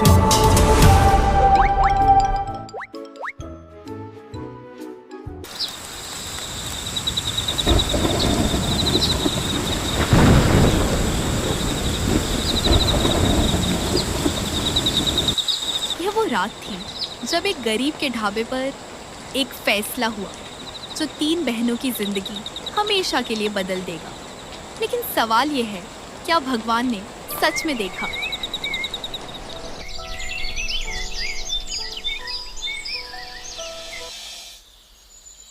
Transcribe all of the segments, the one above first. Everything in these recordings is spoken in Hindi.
डॉक्टर से। यह वो रात थी जब एक गरीब के ढाबे पर एक फैसला हुआ जो 3 बहनों की जिंदगी हमेशा के लिए बदल देगा। लेकिन सवाल यह है, क्या भगवान ने सच में देखा?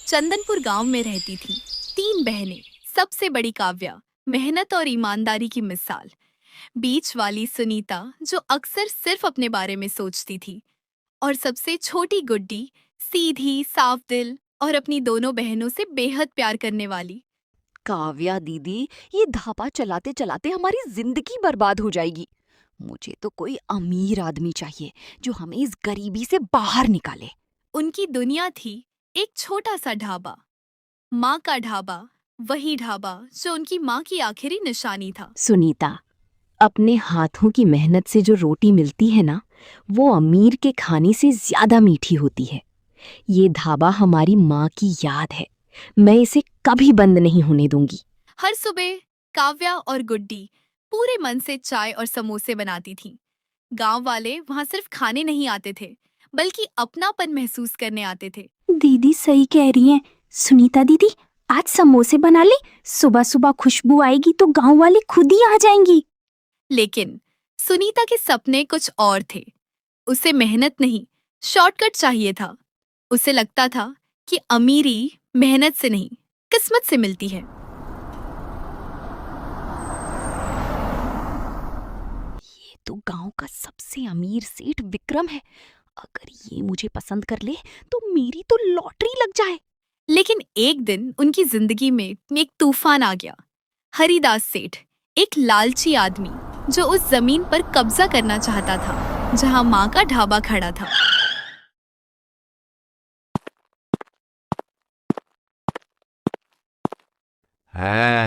चंदनपुर गांव में रहती थीं 3 बहनें। सबसे बड़ी काव्या, मेहनत और ईमानदारी की मिसाल। बीच वाली सुनीता, जो अक्सर सिर्फ अपने बारे में सोचती थी। और सबसे छोटी गुड्डी, सीधी, साफ दिल और अपनी दोनों बहनों से बेहद प्यार करने वाली। काव्या दीदी, ये ढाबा चलाते चलाते हमारी जिंदगी बर्बाद हो जाएगी। मुझे तो कोई अमीर आदमी चाहिए जो हमें इस गरीबी से बाहर निकाले। उनकी दुनिया थी एक छोटा सा ढाबा, माँ का ढाबा, वही ढाबा जो उनकी माँ की आखिरी निशानी था। सुनीता, अपने हाथों की मेहनत से जो रोटी मिलती है ना, वो अमीर के खाने से ज्यादा मीठी होती है। ये ढाबा हमारी माँ की याद है। मैं इसे कभी बंद नहीं होने दूंगी। हर सुबह काव्या और गुड्डी पूरे मन से चाय और समोसे बनाती थीं। गांव वाले वहां सिर्फ खाने नहीं आते थे, बल्कि अपनापन महसूस करने आते थे। दीदी सही कह रही हैं। सुनीता दीदी, आज समोसे बना ले। सुबह सुबह खुशबू आएगी तो गांव वाले खुद ही आ जाएंगी। लेकिन सुनीता के सपने कुछ और थे। उसे मेहनत नहीं, शॉर्टकट चाहिए था। उसे लगता था कि अमीरी मेहनत से नहीं, किस्मत से मिलती है। ये तो गांव का सबसे अमीर सेठ विक्रम है। अगर ये मुझे पसंद कर ले तो मेरी तो लॉटरी लग जाए। लेकिन एक दिन उनकी जिंदगी में एक तूफान आ गया। हरिदास सेठ, एक लालची आदमी जो उस जमीन पर कब्जा करना चाहता था जहां माँ का ढाबा खड़ा था।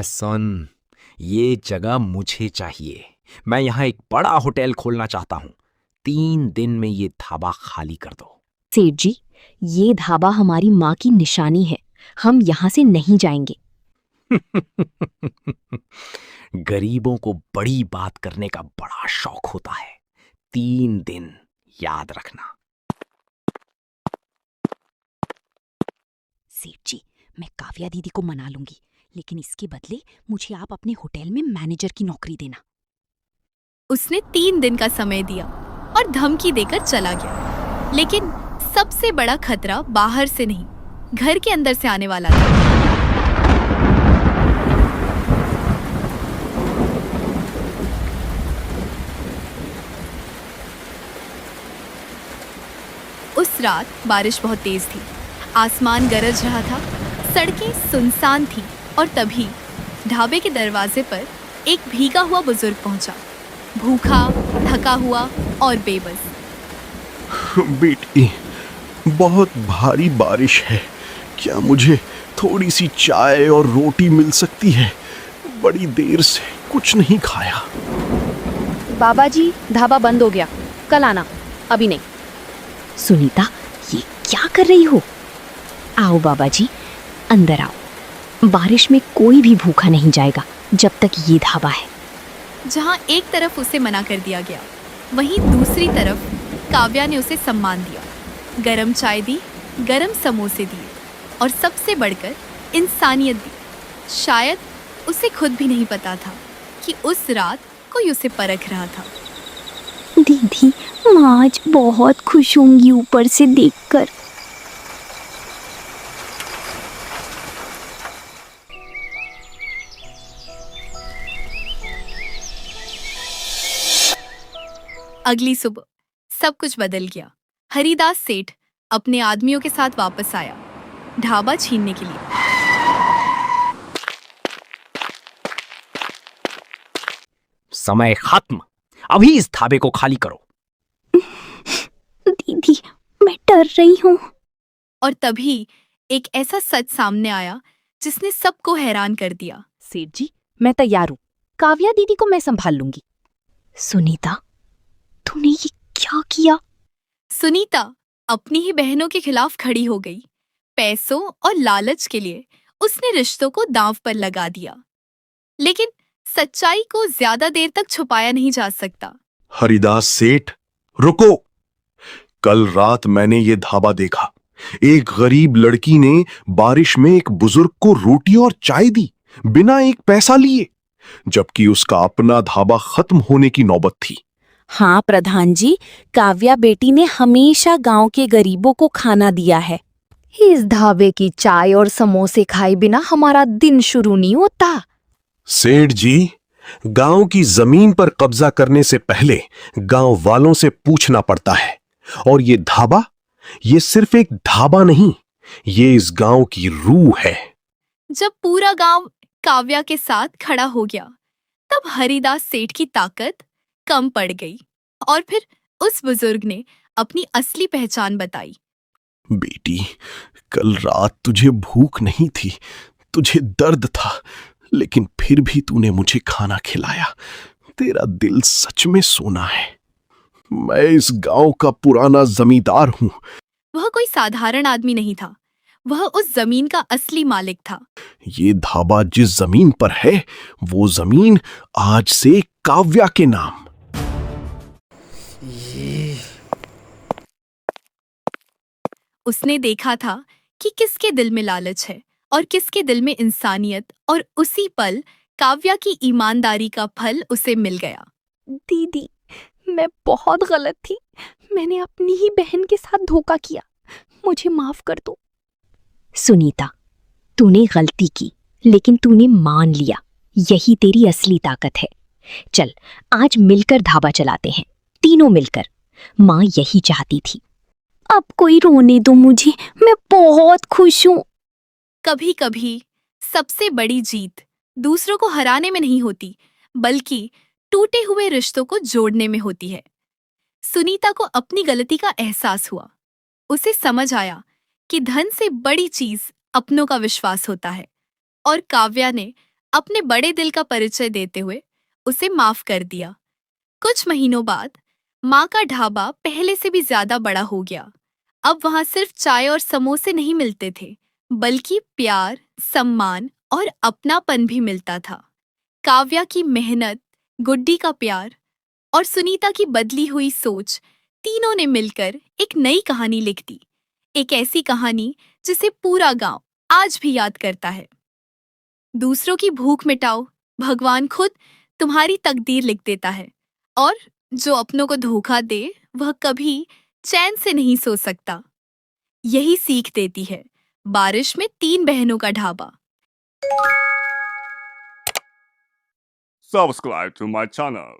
सुन, ये जगह मुझे चाहिए। मैं यहाँ एक बड़ा होटल खोलना चाहता हूँ। 3 दिन में ये ढाबा खाली कर दो। सेठ जी, ये ढाबा हमारी माँ की निशानी है। हम यहाँ से नहीं जाएंगे। गरीबों को बड़ी बात करने का बड़ा शौक होता है। 3 दिन, याद रखना। सेठ जी, मैं काव्या दीदी को मना लूंगी, लेकिन इसके बदले मुझे आप अपने होटल में मैनेजर की नौकरी देना। उसने 3 दिन का समय दिया और धमकी देकर चला गया। लेकिन सबसे बड़ा खतरा बाहर से नहीं, घर के अंदर से आने वाला था। उस रात बारिश बहुत तेज थी। आसमान गरज रहा था, सड़कें सुनसान थीं और तभी ढाबे के दरवाजे पर एक भीगा हुआ बुजुर्ग पहुंचा, भूखा, थका हुआ और बेबस। बेटी, बहुत भारी बारिश है। क्या मुझे थोड़ी सी चाय और रोटी मिल सकती है? बड़ी देर से कुछ नहीं खाया। बाबा जी, ढाबा बंद हो गया, कल आना, अभी नहीं। सुनीता, ये क्या कर रही हो? आओ बाबा जी, अंदर आओ। बारिश में कोई भी भूखा नहीं जाएगा जब तक ये ढाबा है। जहां एक तरफ उसे मना कर दिया गया, वहीं दूसरी तरफ काव्या ने उसे सम्मान दिया। गरम चाय दी, गरम समोसे दिए और सबसे बढ़कर इंसानियत दी। शायद उसे खुद भी नहीं पता था कि उस रात कोई उसे परख रहा था। दीदी, माँ आज बहुत खुश होंगी ऊपर से देखकर। अगली सुबह सब कुछ बदल गया। हरिदास सेठ अपने आदमियों के साथ वापस आया, ढाबा छीनने के लिए। समय खत्म। अभी इस ढाबे को खाली करो। दीदी, मैं डर रही हूँ। और तभी एक ऐसा सच सामने आया जिसने सबको हैरान कर दिया। सेठ जी, मैं तैयार हूँ। काव्या दीदी को मैं संभाल लूंगी। सुनीता, तूने ये क्या सुनीता अपनी ही बहनों के खिलाफ खड़ी हो गई। पैसों और लालच के लिए उसने रिश्तों को दांव पर लगा दिया, लेकिन सच्चाई को ज्यादा देर तक छुपाया नहीं जा सकता। हरिदास सेठ, रुको। कल रात मैंने ये ढाबा देखा। एक गरीब लड़की ने बारिश में एक बुजुर्ग को रोटी और चाय दी, बिना एक पैसा लिए, जबकि उसका अपना ढाबा खत्म होने की नौबत थी। हाँ प्रधान जी, काव्या बेटी ने हमेशा गांव के गरीबों को खाना दिया है। इस ढाबे की चाय और समोसे खाए बिना हमारा दिन शुरू नहीं होता। सेठ जी, गांव की जमीन पर कब्जा करने से पहले गांव वालों से पूछना पड़ता है। और ये ढाबा, ये सिर्फ एक ढाबा नहीं, ये इस गांव की रूह है। जब पूरा गांव काव्या के साथ खड़ा हो गया, तब हरिदास सेठ की ताकत कम पड़ गई और फिर उस बुजुर्ग ने अपनी असली पहचान बताई। बेटी, कल रात तुझे भूख नहीं थी, तुझे दर्द था, लेकिन फिर भी तूने मुझे खाना खिलाया। तेरा दिल सच में सोना है। मैं इस गांव का पुराना जमींदार हूं। वह कोई साधारण आदमी नहीं था, वह उस जमीन का असली मालिक था। ये ढाबा जिस जमीन पर है, वो जमीन आज से काव्या के नाम। उसने देखा था कि किसके दिल में लालच है और किसके दिल में इंसानियत, और उसी पल काव्या की ईमानदारी का फल उसे मिल गया। दीदी, मैं बहुत गलत थी। मैंने अपनी ही बहन के साथ धोखा किया। मुझे माफ कर दो। सुनीता, तूने गलती की, लेकिन तूने मान लिया। यही तेरी असली ताकत है। चल, आज मिलकर ढाबा चलाते हैं, तीनों मिलकर। माँ यही चाहती थी। अब कोई रोने दो मुझे, मैं बहुत खुश हूँ। कभी कभी सबसे बड़ी जीत दूसरों को हराने में नहीं होती, बल्कि टूटे हुए रिश्तों को जोड़ने में होती है। सुनीता को अपनी गलती का एहसास हुआ। उसे समझ आया कि धन से बड़ी चीज अपनों का विश्वास होता है, और काव्या ने अपने बड़े दिल का परिचय देते हुए उसे माफ कर दिया। कुछ महीनों बाद माँ का ढाबा पहले से भी ज्यादा बड़ा हो गया। अब वहां सिर्फ चाय और समोसे नहीं मिलते थे, बल्कि प्यार, सम्मान और अपनापन भी मिलता था। काव्या की मेहनत, गुड्डी का प्यार और सुनीता की बदली हुई सोच, तीनों ने मिलकर एक नई कहानी लिख दी। एक ऐसी कहानी जिसे पूरा गांव आज भी याद करता है। दूसरों की भूख मिटाओ, भगवान खुद तुम्हारी तकदीर लिख देता है, और जो अपनों को धोखा दे वह कभी चैन से नहीं सो सकता। यही सीख देती है बारिश में 3 बहनों का dhaba. Subscribe to my channel.